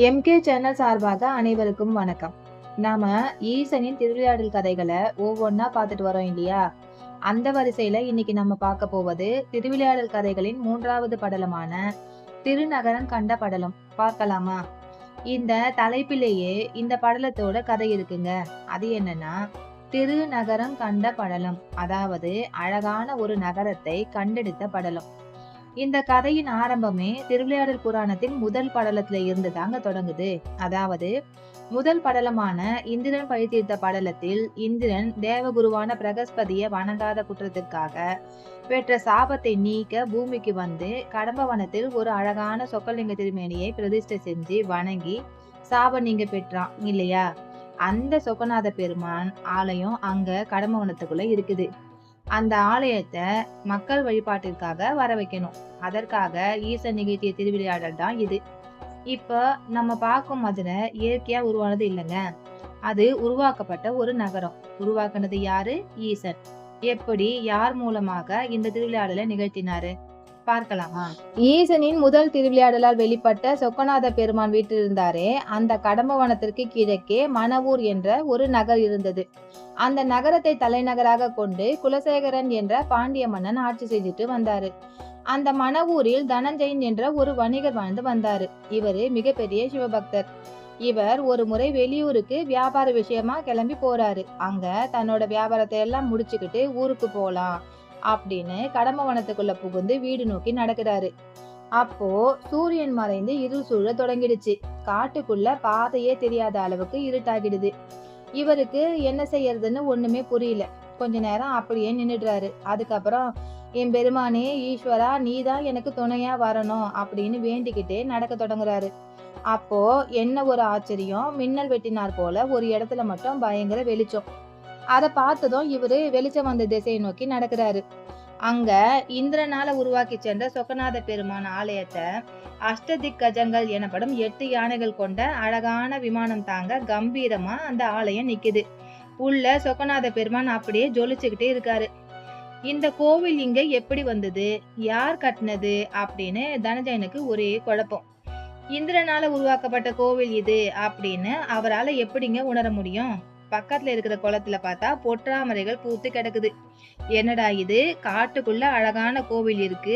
MK channel சார்பாக அனைவருக்கும் வணக்கம். நாம ஈசனின் திருவிளையாடல் கதைகளை ஒவ்வொன்னா பார்த்துட்டு வரோம் இல்லையா? அந்த வரிசையில இன்னைக்கு நம்ம பார்க்க போவது திருவிளையாடல் கதைகளின் 3வது படலமான திருநகரம் கண்ட படலம். பார்க்கலாமா? இந்த தலைப்பிலேயே இந்த படலத்தோட கதை இருக்குங்க. அது என்னன்னா, திருநகரம் கண்ட படலம், அதாவது அழகான ஒரு நகரத்தை கண்டெடுத்த படலம். இந்த கதையின் ஆரம்பமே திருவிளையாடல் புராணத்தின் முதல் படலத்துல இருந்து தாங்க தொடங்குது. அதாவது முதல் படலமான இந்திரன் பழி தீர்த்த படலத்தில் இந்திரன் தேவகுருவான பிரகஸ்பதியை வணங்காத குற்றத்திற்காக பெற்ற சாபத்தை நீக்க பூமிக்கு வந்து கடம்பவனத்தில் ஒரு அழகான சொக்கலிங்க திருமேனியை பிரதிஷ்டை செஞ்சு வணங்கி சாபம் நீங்க பெற்றான் இல்லையா? அந்த சொக்கநாத பெருமான் ஆலயம் அங்க கடம்பவனத்துக்குள்ள இருக்குது. அந்த ஆலயத்தை மக்கள் வழிபாட்டிற்காக வர வைக்கணும். அதற்காக ஈசன் நிகழ்த்திய திருவிளையாடல் தான் இது. இப்ப நம்ம பார்க்கும் மதுரை இயற்கையா உருவானது இல்லைங்க. அது உருவாக்கப்பட்ட ஒரு நகரம். உருவாக்குனது யாரு? ஈசன். எப்படி, யார் மூலமாக இந்த திருவிளையாடலை நிகழ்த்தினாரு பார்க்கலாமா? ஈசனின் முதல் திருவிளையாடலால் வெளிப்பட்ட சொக்கநாத பெருமான் வீட்டில் இருந்தாரே, அந்த கடம்பவனத்திற்கு கிழக்கே மணவூர் என்ற ஒரு நகர் இருந்தது. அந்த நகரத்தை தலைநகராக கொண்டு குலசேகரன் என்ற பாண்டிய மன்னன் ஆட்சி செஞ்சுட்டு வந்தாரு. அந்த மணவூரில் தனஞ்சயன் என்ற ஒரு வணிகர் வாழ்ந்து வந்தாரு. இவரு மிகப்பெரிய சிவபக்தர். இவர் ஒரு முறை வெளியூருக்கு வியாபார விஷயமா கிளம்பி போறாரு. அங்க தன்னோட வியாபாரத்தை எல்லாம் முடிச்சுக்கிட்டு ஊருக்கு போலாம் அப்படின்னு கடம்பவனத்துக்குள்ள புகுந்து வீடு நோக்கி நடக்கிறாரு. அப்போ சூரியன் மறைந்து இருள் சூழ தொடங்கிடுச்சு. காட்டுக்குள்ள பாதையே தெரியாத அளவுக்கு இருட்டாகிடுது. இவருக்கு என்ன செய்யறதுன்னு ஒண்ணுமே புரியல. கொஞ்ச நேரம் அப்படியே நின்னுடுறாரு. அதுக்கப்புறம், என் பெருமானே ஈஸ்வரா, நீதான் எனக்கு துணையா வரணும் அப்படின்னு வேண்டிக்கிட்டே நடக்க தொடங்குறாரு. அப்போ என்ன ஒரு ஆச்சரியம்! மின்னல் வெட்டினார் போல ஒரு இடத்துல மட்டும் பயங்கர வெளிச்சம். அதை பார்த்ததும் இவரு வெளிச்சம் வந்த திசையை நோக்கி நடக்கிறாரு. அங்க இந்திரனால உருவாக்கி சென்ற சொக்கநாத பெருமான் ஆலயத்தை அஷ்டதிக் கஜங்கள் எனப்படும் 8 யானைகள் கொண்ட அழகான விமானம் தாங்க கம்பீரமா அந்த ஆலயம் நிக்குது. உள்ள சொக்கநாத பெருமான் அப்படியே ஜொலிச்சுக்கிட்டே இருக்காரு. இந்த கோவில் இங்க எப்படி வந்தது, யார் கட்டினது அப்படின்னு தனஞ்சயனுக்கு ஒரே குழப்பம். இந்திரனால உருவாக்கப்பட்ட கோவில் இது அப்படின்னு அவரால் எப்படிங்க உணர முடியும்? பக்கத்துல இருக்கிற குளத்துல பார்த்தா பொற்றாமரைகள் பூத்து கிடக்குது. என்னடா இது, காட்டுக்குள்ள அழகான கோவில் இருக்கு,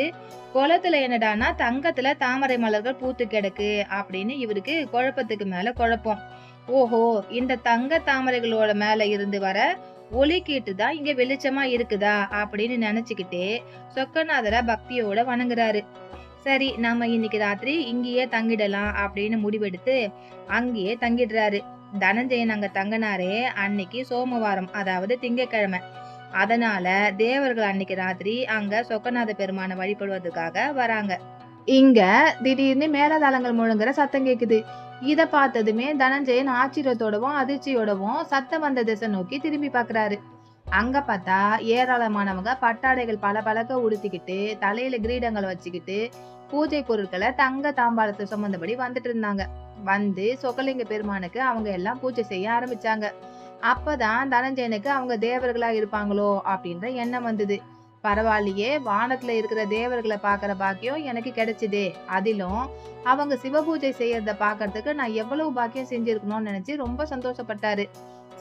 குளத்துல என்னடானா தங்கத்துல தாமரை மலர்கள் பூத்து கிடக்கு அப்படின்னு இவருக்கு குழப்பத்துக்கு மேல குழப்பம். ஓஹோ, இந்த தங்க தாமரைகளோட மேல இருந்து வர ஒளி கீட்டுதான் இங்க வெளிச்சமா இருக்குதா அப்படின்னு நினைச்சுக்கிட்டே சொக்கநாதரை பக்தியோட வணங்குறாரு. சரி, நாம இன்னைக்கு ராத்திரி இங்கேயே தங்கிடலாம் அப்படின்னு முடிவெடுத்து அங்கேயே தங்கிடுறாரு. தனஞ்சயன் அங்க தங்கினாரே, அன்னைக்கு சோமவாரம், அதாவது திங்கட்கிழமை. அதனால தேவர்கள் அன்னைக்கு ராத்திரி அங்க சொக்கநாத பெருமான வழிபடுவதற்காக வராங்க. இங்க திடீர்னு மேலதாளங்கள் முழங்குற சத்தம் கேக்குது. இத பார்த்ததுமே தனஞ்சயன் ஆச்சரியத்தோடவும் அதிர்ச்சியோடவும் சத்தம் வந்த திசை நோக்கி திரும்பி பாக்குறாரு. அங்க பார்த்தா ஏராளமானவங்க பட்டாடைகள் பல பழக்க உடுத்திக்கிட்டு தலையில கிரீடங்களை வச்சுக்கிட்டு பூஜை பொருட்களை தங்க தாம்பாளத்தை சுமந்தபடி வந்துட்டு இருந்தாங்க. வந்து சொக்கலிங்க பெருமானுக்கு அவங்க எல்லாம் பூஜை செய்ய ஆரம்பிச்சாங்க. அப்பதான் தனஞ்சயனுக்கு அவங்க தேவர்களா இருப்பாங்களோ அப்படின்ற எண்ணம் வந்தது. பரவாயில்லையே, வானத்துல இருக்கிற தேவர்களை பாக்குற பாக்கியம் எனக்கு கிடைச்சதே, அதிலும் அவங்க சிவபூஜை செய்யறத பாக்குறதுக்கு நான் எவ்வளவு பாக்கியம் செஞ்சிருக்கணும்னு நினைச்சு ரொம்ப சந்தோஷப்பட்டாரு.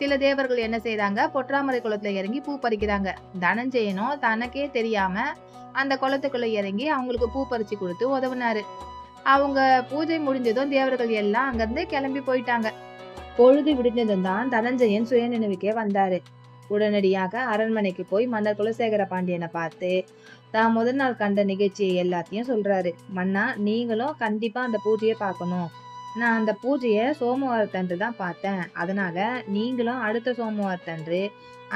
சில தேவர்கள் என்ன செய்யறாங்க, பொற்றாமரை குளத்துல இறங்கி பூ பறிக்கிறாங்க. தனஞ்சயனும் தனக்கே தெரியாம அந்த குளத்துக்குள்ள இறங்கி அவங்களுக்கு பூ பறிச்சு கொடுத்து உதவுனாரு. அவங்க பூஜை முடிஞ்சதும் தேவர்கள் எல்லாம் அங்கிருந்து கிளம்பி போயிட்டாங்க. பொழுது விடிஞ்சதும் தான் தனஞ்சயன் சுய நினைவுக்கே வந்தாரு. உடனடியாக அரண்மனைக்கு போய் மன்னர் குலசேகர பாண்டியனை பார்த்து தான் முதல் நாள் கண்ட நிகழ்ச்சியை எல்லாத்தையும் சொல்றாரு. மன்னா, நீங்களும் கண்டிப்பா அந்த பூஜையை பார்க்கணும். நான் அந்த பூஜையை சோமவாரத்தன்று தான் பார்த்தேன். அதனால நீங்களும் அடுத்த சோமவாரத்தன்று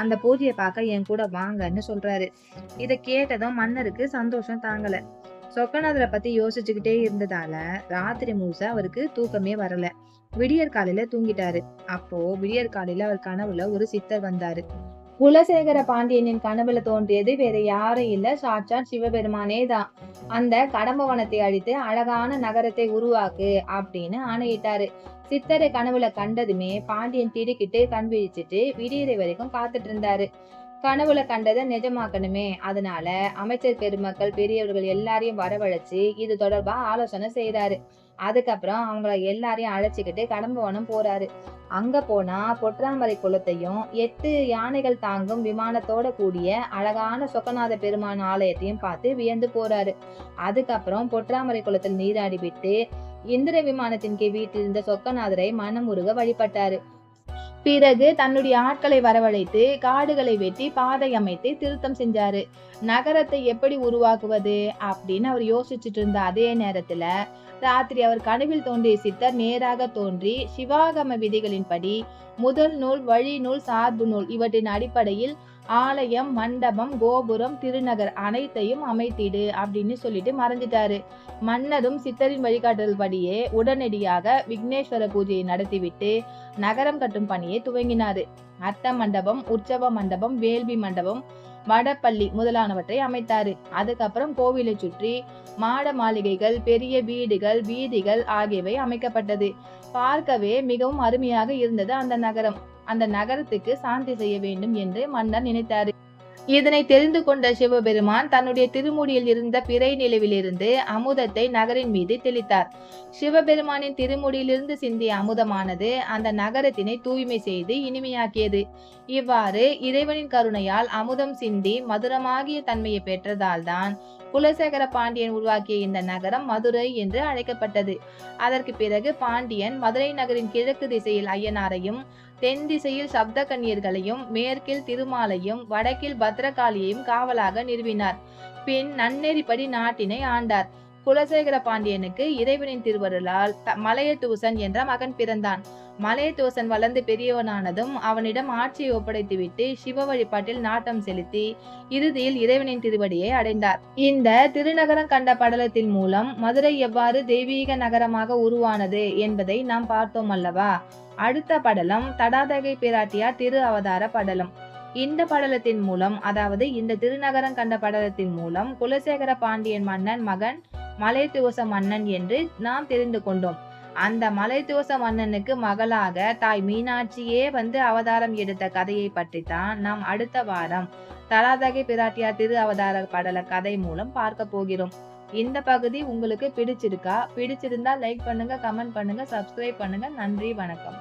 அந்த பூஜையை பார்க்க என் கூட வாங்கன்னு சொல்றாரு. இதை கேட்டதும் மன்னருக்கு சந்தோஷம் தாங்கல. சொக்கநாதரை பத்தி யோசிச்சுக்கிட்டே இருந்ததால ராத்திரி முழுசா அவருக்கு தூக்கமே வரல. விடியற் காலையில தூங்கிட்டாரு. அப்போ விடியற் காலையில அவர் கனவுல ஒரு சித்தர் வந்தாரு. குலசேகர பாண்டியனின் கனவுல தோன்றியது வேற யாரும் இல்ல, சாட்சாத் சிவபெருமானே தான். அந்த கடம்பவனத்தை அழித்து அழகான நகரத்தை உருவாக்கு அப்படின்னு ஆணையிட்டாரு. சித்தரை கனவுல கண்டதுமே பாண்டியன் திடுக்கிட்டு கண் விழிச்சிட்டு விடியறை வரைக்கும் காத்துட்டு இருந்தாரு. கனவுல கண்டதை நிஜமாக்கணுமே, அதனால அமைச்சர் பெருமக்கள் பெரியவர்கள் எல்லாரையும் வரவழைச்சு இது தொடர்பா ஆலோசனை செய்யறாரு. அதுக்கப்புறம் அவங்கள எல்லாரையும் அழைச்சிக்கிட்டு கடம்பவனம் போறாரு. அங்க போனா பொற்றாமரை குளத்தையும் 8 யானைகள் தாங்கும் விமானத்தோட கூடிய அழகான சொக்கநாத பெருமான் ஆலயத்தையும் பார்த்து வியந்து போறாரு. அதுக்கப்புறம் பொற்றாமரை குளத்தில் நீராடி விட்டு இந்திர விமானத்தின் கீழ் வீட்டிலிருந்த சொக்கநாதரை மனமுருக வழிபட்டாரு. பிறகு தன்னுடைய ஆட்களை வரவழைத்து காடுகளை வெட்டி பாதை அமைத்து திருத்தம் செஞ்சாரு. நகரத்தை எப்படி உருவாக்குவது அப்படின்னு அவர் யோசிச்சுட்டு இருந்த அதே நேரத்துல ராத்திரி அவர் கனவில் தோன்றிய சித்தர் நேராக தோன்றி சிவாகம விதிகளின்படி முதல் நூல், வழி நூல், சார்பு நூல் இவற்றின் அடிப்படையில் ஆலயம், மண்டபம், கோபுரம், திருநகர் அனைத்தையும் அமைத்திடு அப்படின்னு சொல்லிட்டு மறைஞ்சிட்டாரு. மன்னரும் சித்தரின் வழிகாட்டுதல் படியே உடனடியாக விக்னேஸ்வர பூஜையை நடத்திவிட்டு நகரம் கட்டும் பணியை துவங்கினாரு. அர்த்த மண்டபம், உற்சவ மண்டபம், வேள்வி மண்டபம், வடப்பள்ளி முதலானவற்றை அமைத்தாரு. அதுக்கப்புறம் கோவிலை சுற்றி மாட மாளிகைகள், பெரிய வீடுகள், வீதிகள் ஆகியவை அமைக்கப்பட்டது. பார்க்கவே மிகவும் அருமையாக இருந்தது அந்த நகரம். அந்த நகரத்துக்கு சாந்தி செய்ய வேண்டும் என்று மன்னர் நினைத்தாரு. இதனை தெரிந்து கொண்ட சிவபெருமான் தன்னுடைய திருமுடியில் இருந்த பிறை நிலவிலிருந்து அமுதத்தை நகரின் மீது தெளித்தார். சிவபெருமானின் திருமுடியிலிருந்து சிந்திய அமுதமானது அந்த நகரத்தினை தூய்மை செய்து இனிமையாக்கியது. இவ்வாறு இறைவனின் கருணையால் அமுதம் சிந்தி மதுரமாகிய தன்மையை பெற்றதால் தான் குலசேகர பாண்டியன் உருவாக்கிய இந்த நகரம் மதுரை என்று அழைக்கப்பட்டது. அதற்கு பிறகு பாண்டியன் மதுரை நகரின் கிழக்கு திசையில் ஐயனாரையும், தென் திசையில் சப்த கன்னியர்களையும், மேற்கில் திருமாலையும், வடக்கில் பத்ரகாளியையும் காவலாக நிறுவினார். பின் நன்னெறிப்படி நாட்டினை ஆண்டார். குலசேகர பாண்டியனுக்கு இறைவனின் திருவருளால் மலையதூசன் என்ற மகன் பிறந்தான். மலையதூசன் வளர்ந்து பெரியவனானதும் அவனிடம் ஆட்சியை ஒப்படைத்துவிட்டு சிவ வழிபாட்டில் நாட்டம் செலுத்தி இறுதியில் இறைவனின் திருவடியை அடைந்தார். இந்த திருநகரம் கண்ட படலத்தின் மூலம் மதுரை எவ்வாறு தெய்வீக நகரமாக உருவானது என்பதை நாம் பார்த்தோம் அல்லவா? அடுத்த படலம் தடாதகை பிராட்டியார் திரு அவதார படலம். இந்த படலத்தின் மூலம், அதாவது இந்த திருநகரம் கண்ட படலத்தின் மூலம் குலசேகர பாண்டியன் மன்னன் மகன் மலையதூச மன்னன் என்று நாம் தெரிந்து கொண்டோம். அந்த மலையதூச மன்னனுக்கு மகளாக தாய் மீனாட்சியே வந்து அவதாரம் எடுத்த கதையை பற்றித்தான் நாம் அடுத்த வாரம் தடாதகை பிராட்டியார் திரு அவதார படல கதை மூலம் பார்க்க போகிறோம். இந்த பகுதி உங்களுக்கு பிடிச்சிருக்கா? பிடிச்சிருந்தா லைக் பண்ணுங்க, கமெண்ட் பண்ணுங்க, சப்ஸ்கிரைப் பண்ணுங்க. நன்றி, வணக்கம்.